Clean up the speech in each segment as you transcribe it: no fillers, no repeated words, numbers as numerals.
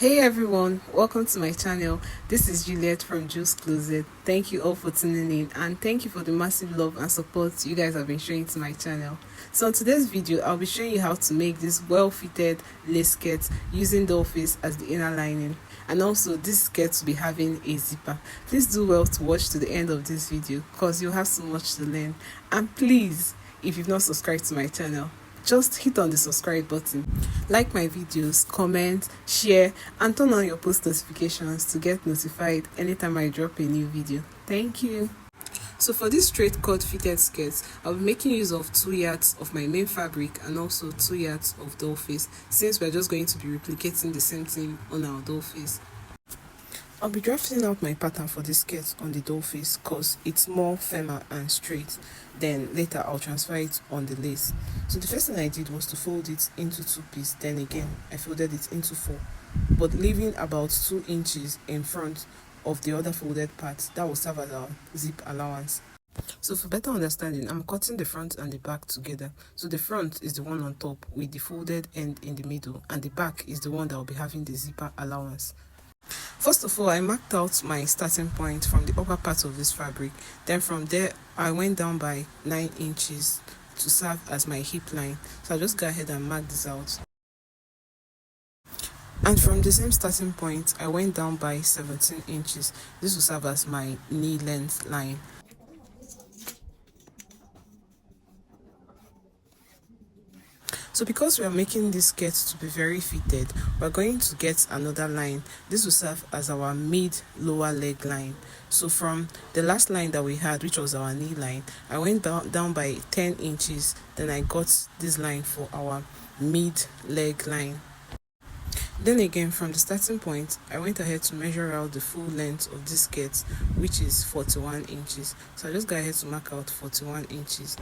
Hey everyone, welcome to my channel. This is Juliet from Juice Closet. Thank you all for tuning in and thank you for the massive love and support you guys have been showing to my channel. So in today's video, I'll be showing you how to make this well-fitted lace skirt using doll face as the inner lining. And also this skirt will be having a zipper. Please do well to watch to the end of this video because you'll have so much to learn. And please, if you've not subscribed to my channel, just hit on the subscribe button, like my videos, comment, share and turn on your post notifications to get notified anytime I drop a new video. Thank you. So for this straight cut fitted skirt, I'll be making use of 2 yards of my main fabric and also 2 yards of doll face, since we're just going to be replicating the same thing on our doll face. I'll be drafting out my pattern for this skirt on the doll face because it's more firmer and straight. Then later I'll transfer it on the lace. So the first thing I did was to fold it into 2 pieces. Then again I folded it into 4, but leaving about 2 inches in front of the other folded part. That will serve as our zip allowance. So for better understanding, I'm cutting the front and the back together. So the front is the one on top with the folded end in the middle, and the back is the one that will be having the zipper allowance. First of all, I marked out my starting point from the upper part of this fabric. Then from there, I went down by 9 inches to serve as my hip line. So I'll just go ahead and mark this out. And from the same starting point, I went down by 17 inches. This will serve as my knee length line. So because we are making this skirt to be very fitted, we're going to get another line. This will serve as our mid lower leg line. So from the last line that we had, which was our knee line, I went down by 10 inches. Then I got this line for our mid leg line. Then again, from the starting point, I went ahead to measure out the full length of this skirt, which is 41 inches. So I just go ahead to mark out 41 inches.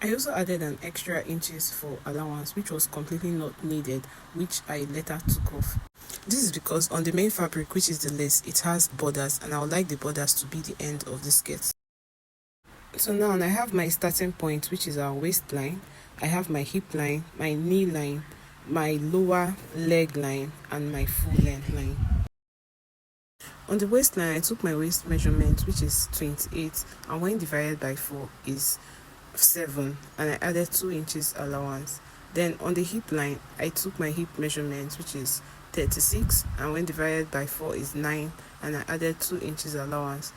I also added an extra inches for allowance, which was completely not needed, which I later took off. This is because on the main fabric, which is the lace, it has borders, and I would like the borders to be the end of the skirt. So now I have my starting point, which is our waistline. I have my hip line, my knee line, my lower leg line, and my full length line. On the waistline, I took my waist measurement, which is 28, and when divided by 4 is 7, and I added 2 inches allowance. Then on the hip line, I took my hip measurement, which is 36, and when divided by 4 is 9, and I added 2 inches allowance.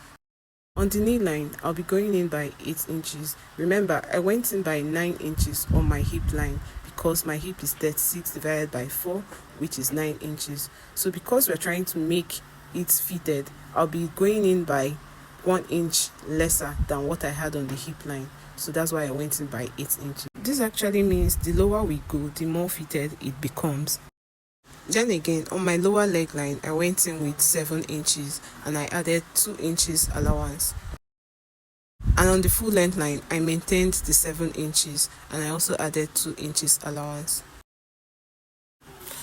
On the knee line, I'll be going in by 8 inches. Remember, I went in by 9 inches on my hip line because my hip is 36 divided by 4, which is 9 inches. So because we're trying to make it fitted, I'll be going in by 1 inch lesser than what I had on the hip line. So that's why I went in by 8 inches. This actually means the lower we go, the more fitted it becomes. Then again, on my lower leg line, I went in with 7 inches and I added 2 inches allowance. And on the full length line, I maintained the 7 inches and I also added 2 inches allowance.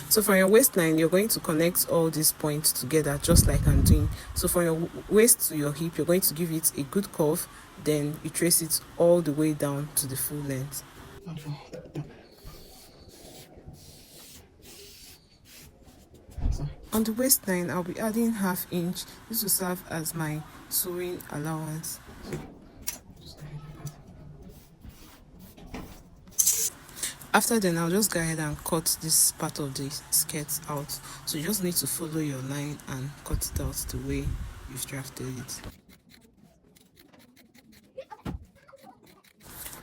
So for your waistline, you're going to connect all these points together just like I'm doing. So from your waist to your hip, you're going to give it a good curve, then you trace it all the way down to the full length. On the waistline, I'll be adding ½ inch. This will serve as my sewing allowance. After then, I'll just go ahead and cut this part of the skirt out. So you just need to follow your line and cut it out the way you've drafted it.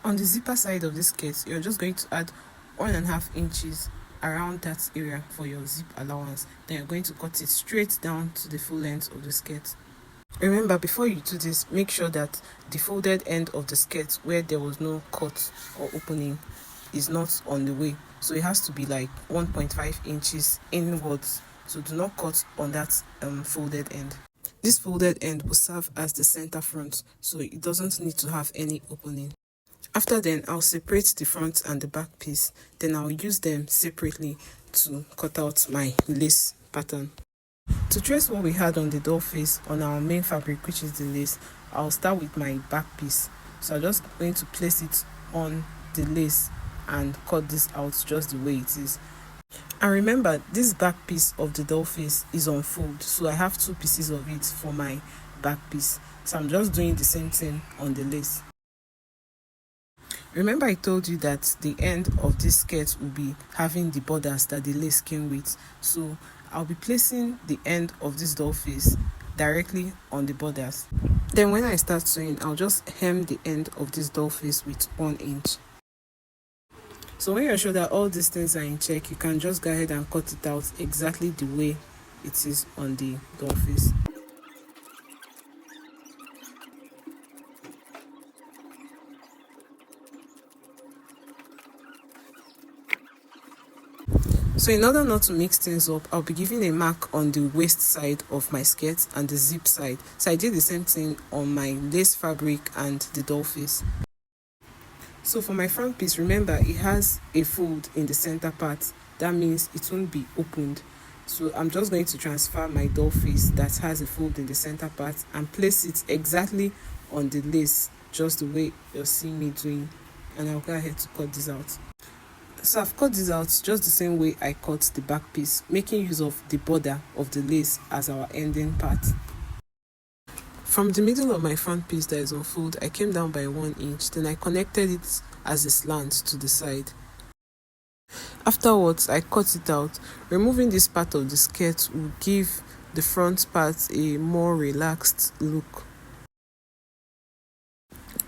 On the zipper side of this skirt, you're just going to add 1½ inches around that area for your zip allowance. Then you're going to cut it straight down to the full length of the skirt. Remember, before you do this, make sure that the folded end of the skirt where there was no cut or opening is not on the way. So it has to be like 1.5 inches inwards. So do not cut on that folded end. This folded end will serve as the center front, so it doesn't need to have any opening. After then, I'll separate the front and the back piece. Then I'll use them separately to cut out my lace pattern. To trace what we had on the doll face on our main fabric, which is the lace, I'll start with my back piece. So I'm just going to place it on the lace and cut this out just the way it is. And remember, this back piece of the doll face is on fold, so I have 2 pieces of it for my back piece. So I'm just doing the same thing on the lace. Remember I told you that the end of this skirt will be having the borders that the lace came with. So I'll be placing the end of this doll face directly on the borders. Then when I start sewing, I'll just hem the end of this doll face with 1 inch. So when you're sure that all these things are in check, you can just go ahead and cut it out exactly the way it is on the doll face. So in order not to mix things up, I'll be giving a mark on the waist side of my skirt and the zip side. So I did the same thing on my lace fabric and the doll face. So for my front piece, remember it has a fold in the center part. That means it won't be opened. So I'm just going to transfer my doll face that has a fold in the center part and place it exactly on the lace, just the way you're seeing me doing. And I'll go ahead to cut this out. So I've cut this out just the same way I cut the back piece, making use of the border of the lace as our ending part. From the middle of my front piece that is on fold, I came down by 1 inch, then I connected it as a slant to the side. Afterwards, I cut it out. Removing this part of the skirt will give the front part a more relaxed look.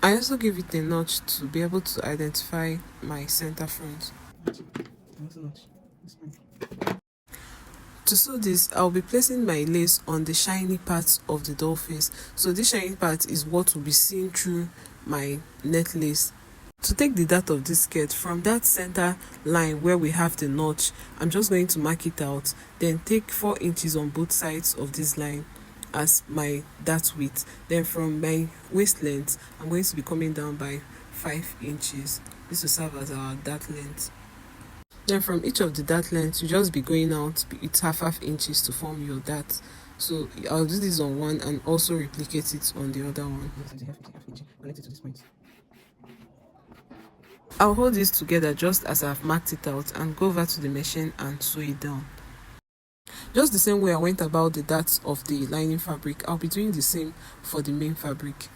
I also give it a notch to be able to identify my center front. To sew this, I'll be placing my lace on the shiny part of the doll face. So this shiny part is what will be seen through my net lace. To take the dart of this skirt from that center line where we have the notch, I'm just going to mark it out, then take 4 inches on both sides of this line as my dart width. Then from my waist length, I'm going to be coming down by 5 inches. This will serve as our dart length. Then from each of the dart lengths, you just be going out with half inches to form your dart. So I'll do this on one and also replicate it on the other one. I'll hold this together just as I've marked it out and go over to the machine and sew it down. Just the same way I went about the darts of the lining fabric, I'll be doing the same for the main fabric.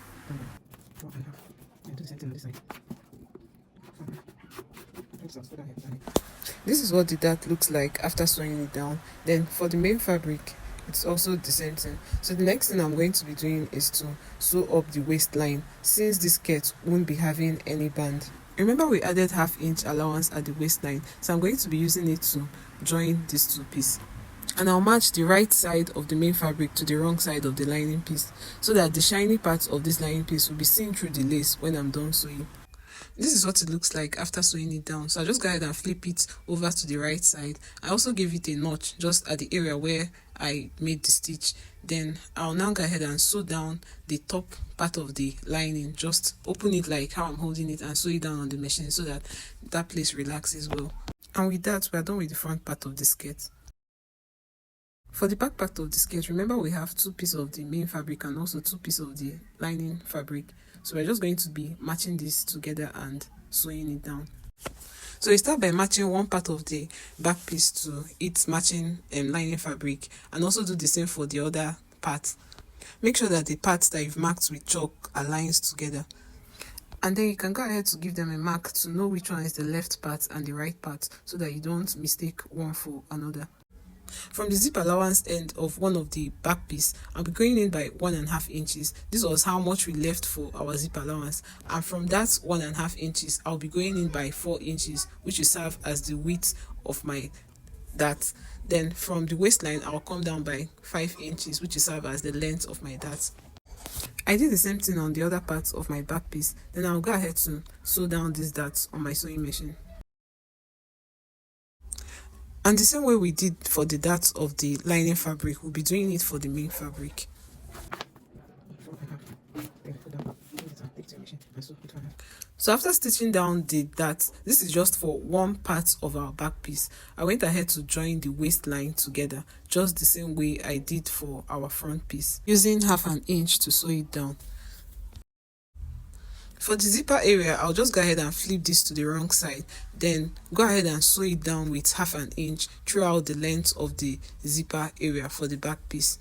This is what the dart looks like after sewing it down. Then for the main fabric, it's also the same thing. So the next thing I'm going to be doing is to sew up the waistline, since this skirt won't be having any band. Remember we added half-inch allowance at the waistline, so I'm going to be using it to join these 2 pieces. And I'll match the right side of the main fabric to the wrong side of the lining piece, so that the shiny part of this lining piece will be seen through the lace when I'm done sewing. This is what it looks like after sewing it down. So I'll just go ahead and flip it over to the right side. I also gave it a notch just at the area where I made the stitch. Then I'll now go ahead and sew down the top part of the lining. Just open it like how I'm holding it and sew it down on the machine so that that place relaxes well. And with that, we're done with the front part of the skirt. For the back part of the skirt, remember we have 2 pieces of the main fabric and also 2 pieces of the lining fabric. So we're just going to be matching this together and sewing it down. So we start by matching one part of the back piece to its matching lining fabric, and also do the same for the other part. Make sure that the parts that you've marked with chalk aligns together. And then you can go ahead to give them a mark to know which one is the left part and the right part, so that you don't mistake one for another. From the zip allowance end of one of the back piece, I'll be going in by 1.5 inches. This was how much we left for our zip allowance, and from that 1.5 inches, I'll be going in by 4 inches, which will serve as the width of my dart. Then from the waistline, I'll come down by 5 inches, which will serve as the length of my dart. I did the same thing on the other parts of my back piece. Then I'll go ahead to sew down these darts on my sewing machine. And the same way we did for the darts of the lining fabric, we'll be doing it for the main fabric. So after stitching down the darts, this is just for one part of our back piece. I went ahead to join the waistline together, just the same way I did for our front piece, using 1/2 inch to sew it down. For the zipper area, I'll just go ahead and flip this to the wrong side, then go ahead and sew it down with 1/2 inch throughout the length of the zipper area for the back piece.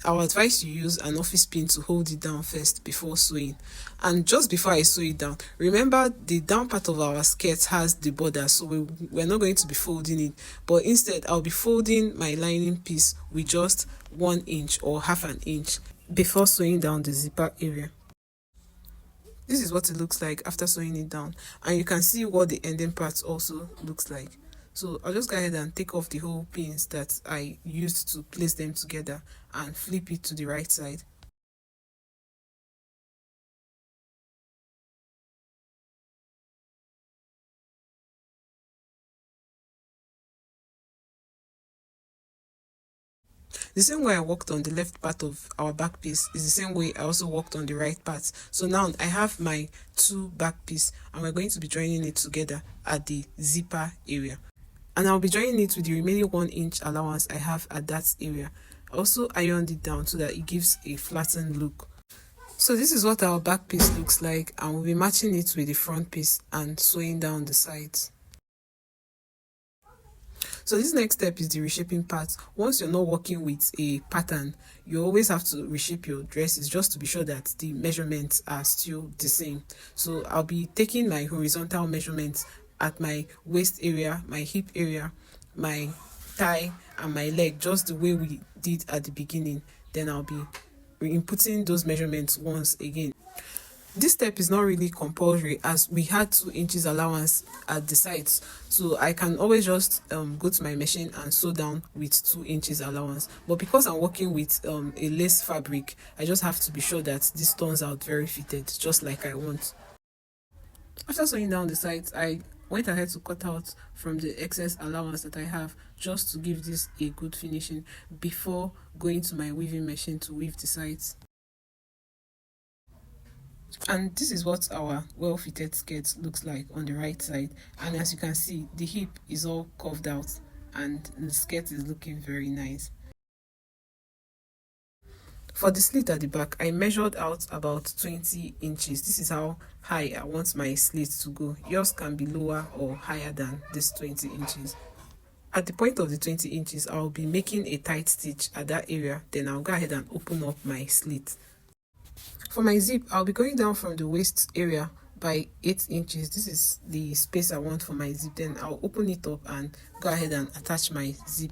I would advise you use an office pin to hold it down first before sewing. And just before I sew it down, remember the down part of our skirt has the border, so we're not going to be folding it, but instead I'll be folding my lining piece with just 1 inch or 1/2 inch before sewing down the zipper area. This is what it looks like after sewing it down, and you can see what the ending part also looks like. So I'll just go ahead and take off the whole pins that I used to place them together and flip it to the right side. The same way I worked on the left part of our back piece is the same way I also worked on the right part. So now I have my 2 back piece, and we're going to be joining it together at the zipper area. And I'll be joining it with the remaining 1 inch allowance I have at that area. I also ironed it down so that it gives a flattened look. So this is what our back piece looks like, and we'll be matching it with the front piece and sewing down the sides. So this next step is the reshaping part. Once you're not working with a pattern, you always have to reshape your dresses just to be sure that the measurements are still the same. So I'll be taking my horizontal measurements at my waist area, my hip area, my thigh, and my leg, just the way we did at the beginning. Then I'll be inputting those measurements once again. This step is not really compulsory, as we had 2 inches allowance at the sides, so I can always just go to my machine and sew down with 2 inches allowance. But because I'm working with a lace fabric, I just have to be sure that this turns out very fitted, just like I want. After sewing down the sides, I went ahead to cut out from the excess allowance that I have, just to give this a good finishing before going to my weaving machine to weave the sides. And this is what our well-fitted skirt looks like on the right side, and as you can see, the hip is all curved out and the skirt is looking very nice. For the slit at the back, I measured out about 20 inches. This is how high I want my slit to go. Yours can be lower or higher than this 20 inches. At the point of the 20 inches, I'll be making a tight stitch at that area, then I'll go ahead and open up my slit. For my zip, I'll be going down from the waist area by 8 inches. This is the space I want for my zip. Then I'll open it up and go ahead and attach my zip.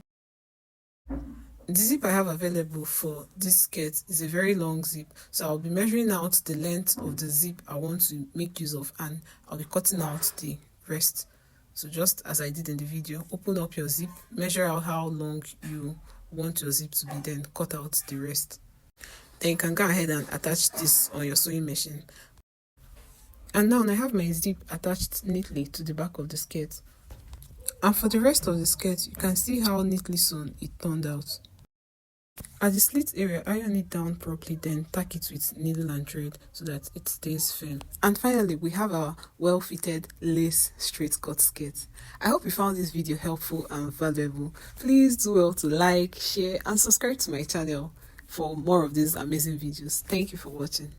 The zip I have available for this skirt is a very long zip, so I'll be measuring out the length of the zip I want to make use of, and I'll be cutting out the rest. So just as I did in the video, open up your zip, measure out how long you want your zip to be, then cut out the rest. Then you can go ahead and attach this on your sewing machine. And now I have my zip attached neatly to the back of the skirt. And for the rest of the skirt, you can see how neatly sewn it turned out. At the slit area, iron it down properly, then tack it with needle and thread so that it stays firm. And finally, we have our well-fitted lace straight cut skirt. I hope you found this video helpful and valuable. Please do well to like, share, and subscribe to my channel for more of these amazing videos. Thank you for watching.